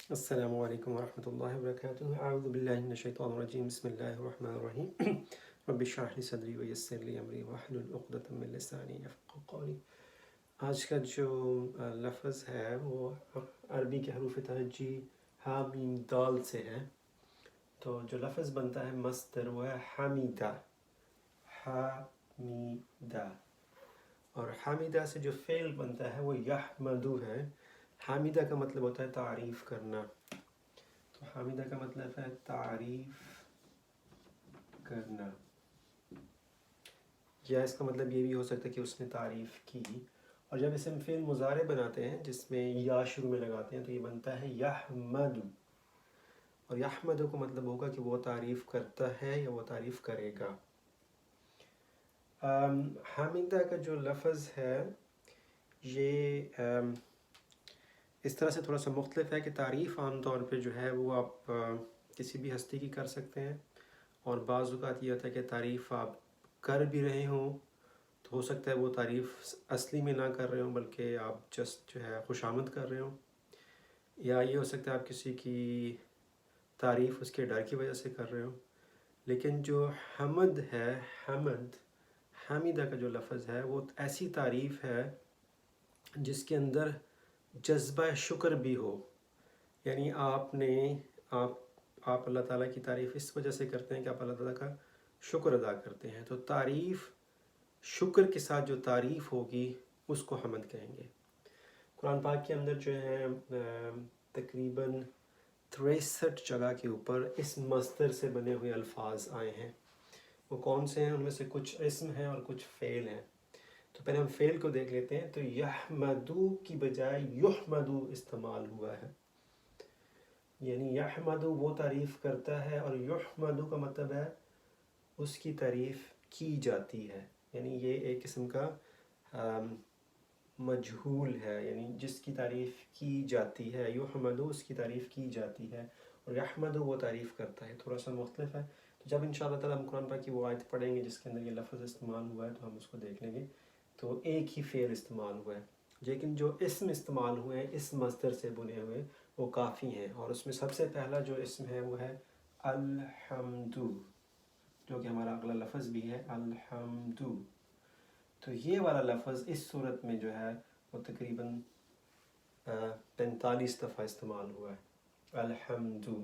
السلام علیکم ورحمۃ اللہ وبرکاتہ۔ اعوذ باللہ من الشیطان الرجیم، بسم اللہ الرحمن الرحیم۔ رب اشرح لی صدری ویسر لی امری واحلل عقدۃ من لسانی یفقہوا قولی۔ آج کا جو لفظ ہے وہ عربی کے حروف تہجی ہا میم دال سے ہے۔ تو جو لفظ بنتا ہے مصدر وہ ہے حمیدہ، حمیدہ، اور حمیدہ سے جو فعل بنتا ہے وہ یحمدو ہے۔ حمیدہ کا مطلب ہوتا ہے تعریف کرنا، تو حمیدہ کا مطلب ہے تعریف کرنا، یا اس کا مطلب یہ بھی ہو سکتا ہے کہ اس نے تعریف کی۔ اور جب اسم فعل مضارع بناتے ہیں جس میں یا شروع میں لگاتے ہیں تو یہ بنتا ہے یحمد، اور یحمد کا مطلب ہوگا کہ وہ تعریف کرتا ہے یا وہ تعریف کرے گا۔ حمیدہ کا جو لفظ ہے یہ اس طرح سے تھوڑا سا مختلف ہے کہ تعریف عام طور پہ جو ہے وہ آپ کسی بھی ہستی کی کر سکتے ہیں، اور بعض اوقات یہ ہوتا ہے کہ تعریف آپ کر بھی رہے ہوں تو ہو سکتا ہے وہ تعریف اصلی میں نہ کر رہے ہوں بلکہ آپ جسٹ جو ہے خوش آمد کر رہے ہوں، یا یہ ہو سکتا ہے آپ کسی کی تعریف اس کے ڈر کی وجہ سے کر رہے ہوں۔ لیکن جو حمد ہے، حمیدہ کا جو لفظ ہے وہ ایسی تعریف ہے جس کے اندر جذبہ شکر بھی ہو، یعنی آپ اللہ تعالیٰ کی تعریف اس وجہ سے کرتے ہیں کہ آپ اللہ تعالیٰ کا شکر ادا کرتے ہیں، تو تعریف شکر کے ساتھ جو تعریف ہوگی اس کو حمد کہیں گے۔ قرآن پاک کے اندر جو ہے تقریباً 63 جگہ کے اوپر اس مصدر سے بنے ہوئے الفاظ آئے ہیں۔ وہ کون سے ہیں؟ ان میں سے کچھ اسم ہیں اور کچھ فعل ہیں۔ تو پہلے ہم فعل کو دیکھ لیتے ہیں۔ تو یحمدو کی بجائے یحمدو استعمال ہوا ہے، یعنی یحمدو وہ تعریف کرتا ہے، اور یحمدو کا مطلب ہے اس کی تعریف کی جاتی ہے، یعنی یہ ایک قسم کا مجہول ہے، یعنی جس کی تعریف کی جاتی ہے۔ یحمدو اس کی تعریف کی جاتی ہے، اور یحمدو وہ تعریف کرتا ہے، تھوڑا سا مختلف ہے۔ تو جب انشاءاللہ تعالیٰ ہم قرآن پاک کی وہ آیت پڑھیں گے جس کے اندر یہ لفظ استعمال ہوا ہے تو ہم اس کو دیکھ لیں گے۔ تو ایک ہی فعل استعمال ہوا ہے، لیکن جو اسم استعمال ہوئے ہیں اس مصدر سے بنے ہوئے وہ کافی ہیں، اور اس میں سب سے پہلا جو اسم ہے وہ ہے الحمدو، جو کہ ہمارا اگلا لفظ بھی ہے الحمدو۔ تو یہ والا لفظ اس صورت میں جو ہے وہ تقریباً 45 دفعہ استعمال ہوا ہے الحمدو۔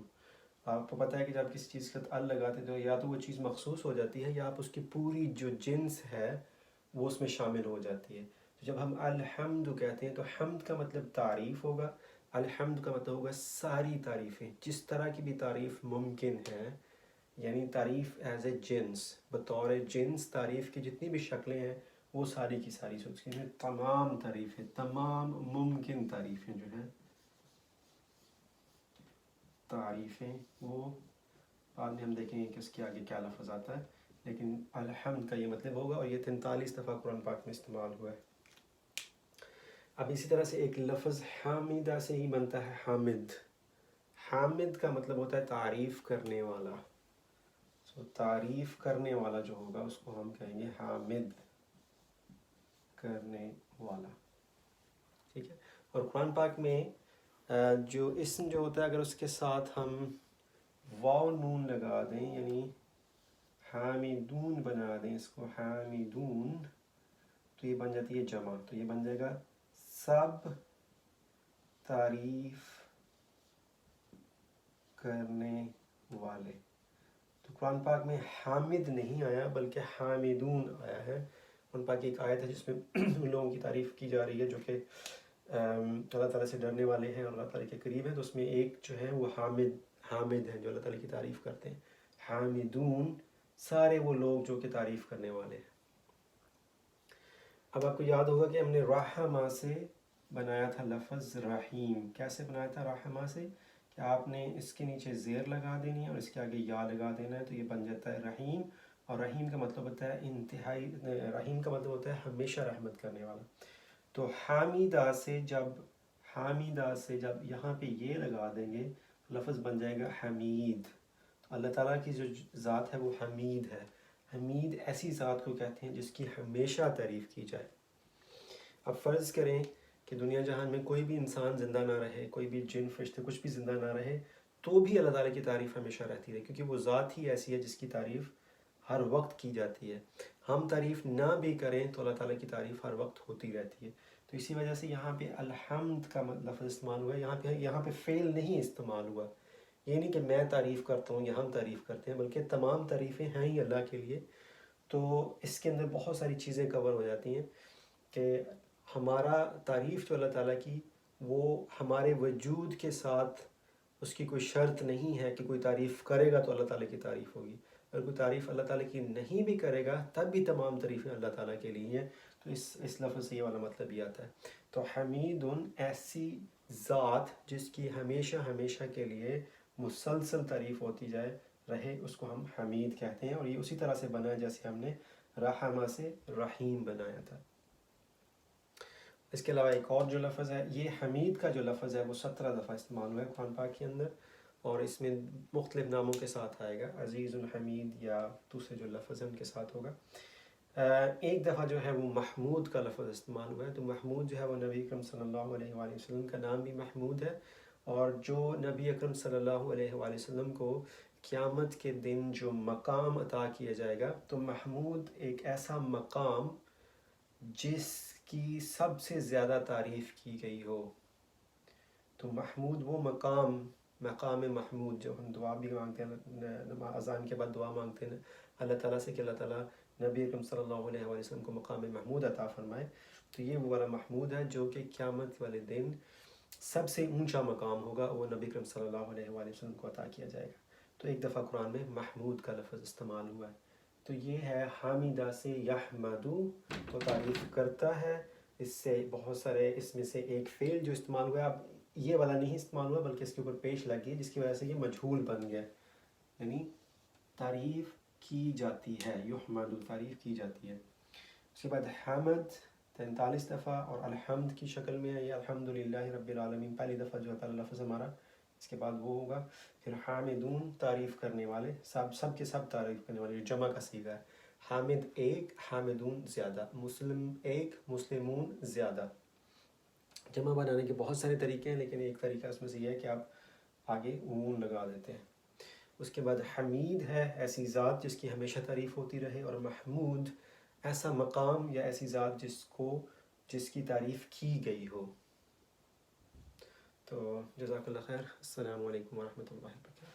آپ کو پتہ ہے کہ جب کسی چیز کے ساتھ ال لگاتے ہیں تو یا تو وہ چیز مخصوص ہو جاتی ہے یا آپ اس کی پوری جو جنس ہے وہ اس میں شامل ہو جاتی ہے۔ تو جب ہم الحمد کہتے ہیں تو حمد کا مطلب تعریف ہوگا، الحمد کا مطلب ہوگا ساری تعریفیں، جس طرح کی بھی تعریف ممکن ہے، یعنی تعریف ایز اے جنس، بطور جنس تعریف کی جتنی بھی شکلیں ہیں وہ ساری کی ساری سوچ ہیں، تمام تعریفیں، تمام ممکن تعریفیں جو ہیں تعریفیں، وہ بعد میں ہم دیکھیں گے کہ اس کے آگے کیا لفظ آتا ہے، لیکن الحمد کا یہ مطلب ہوگا، اور یہ 43 دفعہ قرآن پاک میں استعمال ہوا ہے۔ اب اسی طرح سے ایک لفظ حامدہ سے ہی بنتا ہے حامد۔ حامد کا مطلب ہوتا ہے تعریف کرنے والا، تعریف کرنے والا جو ہوگا اس کو ہم کہیں گے حامد، کرنے والا، ٹھیک ہے۔ اور قرآن پاک میں جو اسم جو ہوتا ہے اگر اس کے ساتھ ہم واو نون لگا دیں، یعنی حامدون بنا دیں اس کو حامدون، تو یہ بن جاتی ہے جمع، تو یہ بن جائے گا سب تعریف کرنے والے۔ تو قرآن پاک میں حامد نہیں آیا بلکہ حامدون آیا ہے۔ قرآن پاک کی ایک آیت ہے جس میں ان لوگوں کی تعریف کی جا رہی ہے جو کہ اللہ تعالیٰ سے ڈرنے والے ہیں اور اللہ تعالیٰ کے قریب ہیں، تو اس میں ایک جو ہے وہ حامد ہیں جو اللہ تعالیٰ کی تعریف کرتے ہیں۔ حامدون سارے وہ لوگ جو کہ تعریف کرنے والے ہیں۔ اب آپ کو یاد ہوگا کہ ہم نے رحمہ سے بنایا تھا لفظ رحیم۔ کیسے بنایا تھا رحمہ سے؟ کہ آپ نے اس کے نیچے زیر لگا دینی ہے اور اس کے آگے یا لگا دینا ہے، تو یہ بن جاتا ہے رحیم، اور رحیم کا مطلب ہوتا ہے انتہائی، رحیم کا مطلب ہوتا ہے ہمیشہ رحمت کرنے والا۔ تو حامدہ سے جب یہاں پہ یہ لگا دیں گے تو لفظ بن جائے گا حمید۔ تو اللہ تعالیٰ کی جو ذات ہے وہ حمید ہے۔ حمید ایسی ذات کو کہتے ہیں جس کی ہمیشہ تعریف کی جائے۔ اب فرض کریں کہ دنیا جہان میں کوئی بھی انسان زندہ نہ رہے، کوئی بھی جن فرشتے کچھ بھی زندہ نہ رہے، تو بھی اللہ تعالیٰ کی تعریف ہمیشہ رہتی رہے، کیونکہ وہ ذات ہی ایسی ہے جس کی تعریف ہر وقت کی جاتی ہے۔ ہم تعریف نہ بھی کریں تو اللہ تعالیٰ کی تعریف ہر وقت ہوتی رہتی ہے۔ تو اسی وجہ سے یہاں پہ الحمد کا لفظ استعمال ہوا ہے، یہاں پہ فعل نہیں استعمال ہوا۔ یہ نہیں کہ میں تعریف کرتا ہوں یا ہم تعریف کرتے ہیں، بلکہ تمام تعریفیں ہیں ہی اللہ کے لیے۔ تو اس کے اندر بہت ساری چیزیں کور ہو جاتی ہیں کہ ہمارا تعریف جو اللہ تعالیٰ کی، وہ ہمارے وجود کے ساتھ اس کی کوئی شرط نہیں ہے کہ کوئی تعریف کرے گا تو اللہ تعالیٰ کی تعریف ہوگی، اگر کوئی تعریف اللہ تعالیٰ کی نہیں بھی کرے گا تب بھی تمام تعریفیں اللہ تعالیٰ کے لیے ہیں۔ تو اس لفظ سے یہ والا مطلب بھی آتا ہے۔ تو حمید ایسی ذات جس کی ہمیشہ ہمیشہ کے لیے مسلسل تعریف ہوتی جائے رہے، اس کو ہم حمید کہتے ہیں، اور یہ اسی طرح سے بنا ہے جیسے ہم نے رحمہ سے رحیم بنایا تھا۔ اس کے علاوہ ایک اور جو لفظ ہے، یہ حمید کا جو لفظ ہے وہ 17 دفعہ استعمال ہوا ہے قرآن پاک کے اندر، اور اس میں مختلف ناموں کے ساتھ آئے گا، عزیز الحمید یا دوسرے جو لفظ ہیں ان کے ساتھ ہوگا۔ ایک دفعہ جو ہے وہ محمود کا لفظ استعمال ہوا ہے، تو محمود جو ہے وہ نبی اکرم صلی اللہ علیہ وآلہ وسلم کا نام بھی محمود ہے، اور جو نبی اکرم صلی اللہ علیہ وآلہ وسلم کو قیامت کے دن جو مقام عطا کیا جائے گا، تو محمود ایک ایسا مقام جس کی سب سے زیادہ تعریف کی گئی ہو۔ تو محمود وہ مقام محمود، جو ہم دعا بھی مانگتے ہیں، اذان کے بعد دعا مانگتے ہیں اللہ تعالیٰ سے کہ اللہ تعالیٰ نبی اکرم صلی اللہ علیہ وآلہ وسلم کو مقام محمود عطا فرمائے، تو یہ وہ والا محمود ہے جو کہ قیامت والے دن سب سے اونچا مقام ہوگا، وہ نبی اکرم صلی اللہ علیہ وآلہ وسلم کو عطا کیا جائے گا۔ تو ایک دفعہ قرآن میں محمود کا لفظ استعمال ہوا ہے۔ تو یہ ہے حامدہ سے یحمدو، تو تعریف کرتا ہے۔ اس سے بہت سارے، اس میں سے ایک فعل جو استعمال ہوا ہے، اب یہ والا نہیں استعمال ہوا بلکہ اس کے اوپر پیش لگ گئی، جس کی وجہ سے یہ مجہول بن گیا، یعنی تعریف کی جاتی ہے، یحمدو تعریف کی جاتی ہے۔ اس کے بعد حمد 43 دفعہ، اور الحمد کی شکل میں ہے، یہ الحمدللہ رب العالمین پہلی دفعہ جو ہے لفظ ہمارا، اس کے بعد وہ ہوگا۔ پھر حامدون تعریف کرنے والے، سب کے سب تعریف کرنے والے، جمع کا صیغہ ہے۔ حامد ایک، حامدون زیادہ، مسلم ایک، مسلمون زیادہ۔ جمع بنانے کے بہت سارے طریقے ہیں، لیکن ایک طریقہ اس میں سے یہ ہے کہ آپ آگے اون لگا دیتے ہیں۔ اس کے بعد حمید ہے ایسی ذات جس کی ہمیشہ تعریف ہوتی رہے، اور محمود ایسا مقام یا ایسی ذات جس کی تعریف کی گئی ہو۔ تو جزاک اللہ خیر، السلام علیکم ورحمۃ اللہ وبرکاتہ۔